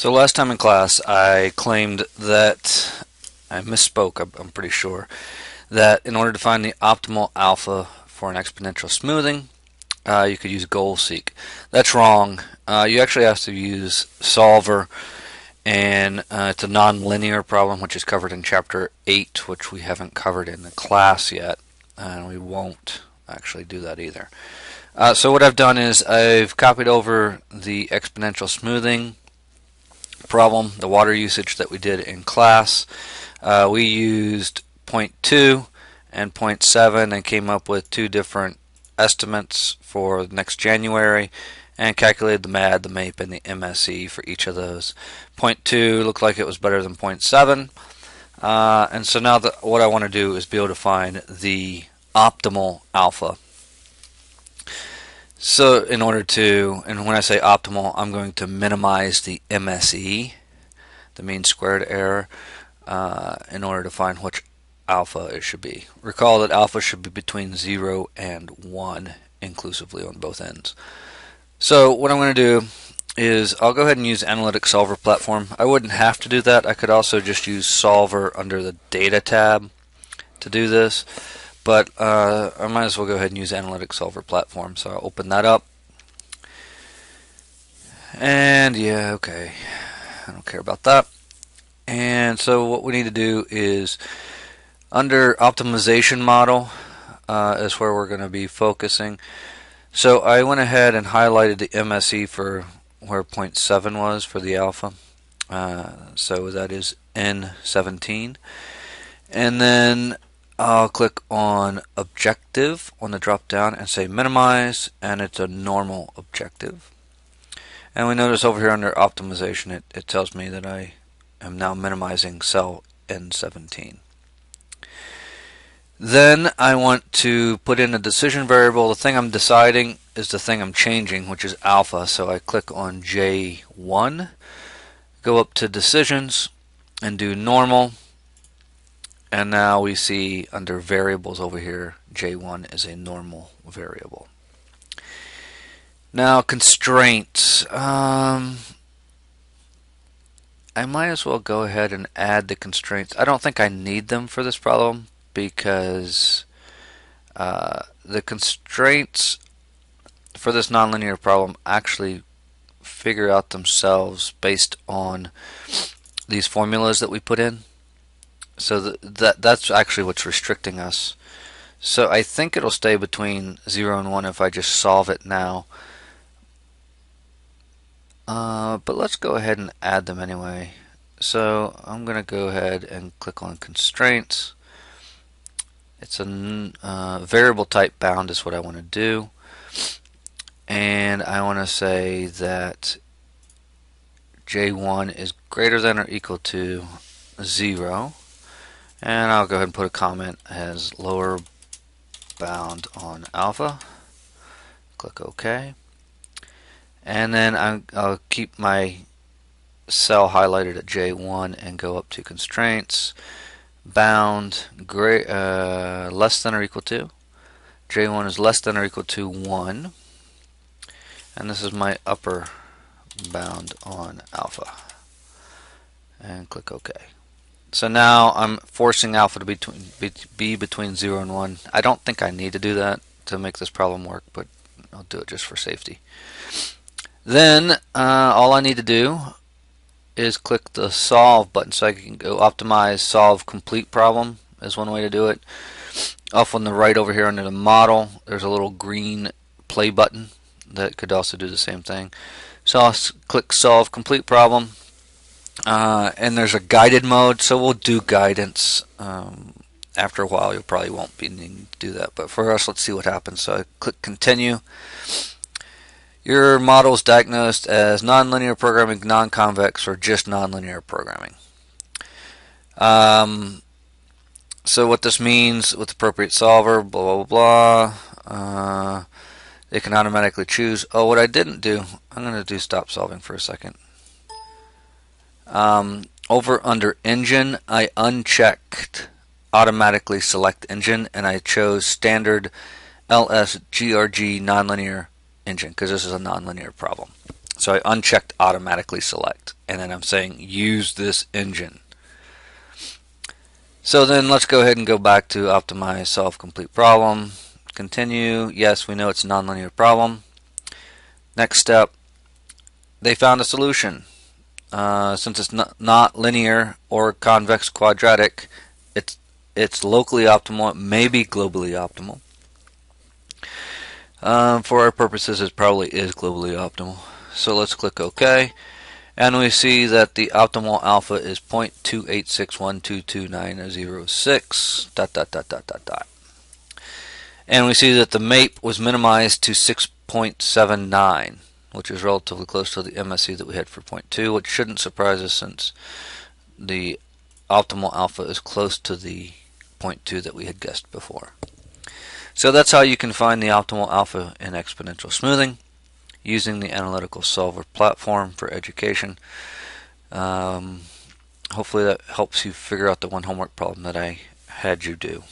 So last time in class I claimed that, I misspoke, I'm pretty sure, that in order to find the optimal alpha for an exponential smoothing, you could use goal seek. That's wrong. You actually have to use solver, and it's a nonlinear problem, which is covered in chapter 8, which we haven't covered in the class yet, and we won't actually do that either. So what I've done is I've copied over the exponential smoothing problem, the water usage that we did in class. We used 0.2 and 0.7 and came up with two different estimates for next January and calculated the MAD, the MAPE, and the MSE for each of those. 0.2 looked like it was better than 0.7, and so now what I want to do is be able to find the optimal alpha. So in order to, and when I say optimal, I'm going to minimize the MSE, the mean squared error, in order to find which alpha it should be. Recall that alpha should be between 0 and 1 inclusively on both ends. So what I'm going to do is I'll go ahead and use Analytic Solver platform. I wouldn't have to do that. I could also just use Solver under the Data tab to do this. But I might as well go ahead and use Analytic Solver platform. So I'll open that up. And yeah, okay. I don't care about that. And so what we need to do is under optimization model is where we're going to be focusing. So I went ahead and highlighted the MSE for where 0.7 was for the alpha. So that is N17. And then I'll click on objective on the drop down and say minimize, and it's a normal objective. And we notice over here under optimization it tells me that I am now minimizing cell N17. Then I want to put in a decision variable. The thing I'm deciding is the thing I'm changing, which is alpha. So I click on J1, go up to decisions and do normal. And now we see under variables over here, J1 is a normal variable. Now constraints. I might as well go ahead and add the constraints. I don't think I need them for this problem because the constraints for this nonlinear problem actually figure out themselves based on these formulas that we put in. So that's actually what's restricting us. So I think it'll stay between 0 and 1 if I just solve it now. But let's go ahead and add them anyway. So I'm going to go ahead and click on constraints. It's a variable type bound is what I want to do. And I want to say that J1 is greater than or equal to 0. And I'll go ahead and put a comment as lower bound on alpha. Click OK. And then I'll keep my cell highlighted at J1 and go up to constraints. Bound less than or equal to. J1 is less than or equal to 1. And this is my upper bound on alpha. And click OK. So now I'm forcing alpha to be between 0 and 1. I don't think I need to do that to make this problem work, but I'll do it just for safety. Then all I need to do is click the solve button. So I can go optimize solve complete problem is one way to do it. Off on the right over here under the model, there's a little green play button that could also do the same thing. So I'll click solve complete problem. And there's a guided mode, so we'll do guidance. After a while you'll probably won't be needing to do that, but for us let's see what happens. So I click continue. Your model is diagnosed as nonlinear programming, non-convex, or just nonlinear programming. So what this means with appropriate solver, blah blah blah, it can automatically choose. Oh, what I didn't do, I'm going to do stop solving for a second. Over under engine, I unchecked automatically select engine and I chose standard LSGRG nonlinear engine because this is a nonlinear problem. So I unchecked automatically select. and then I'm saying use this engine. So then let's go ahead and go back to optimize solve complete problem. Continue. Yes, we know it's a nonlinear problem. Next step, they found a solution. Since it's not linear or convex quadratic, it's locally optimal. It may be globally optimal. For our purposes, it probably is globally optimal. So let's click OK. And we see that the optimal alpha is 0.286122906 ... And we see that the MAPE was minimized to 6.79, which is relatively close to the MSE that we had for 0.2, which shouldn't surprise us since the optimal alpha is close to the 0.2 that we had guessed before. So that's how you can find the optimal alpha in exponential smoothing using the analytical solver platform for education. Hopefully that helps you figure out the one homework problem that I had you do.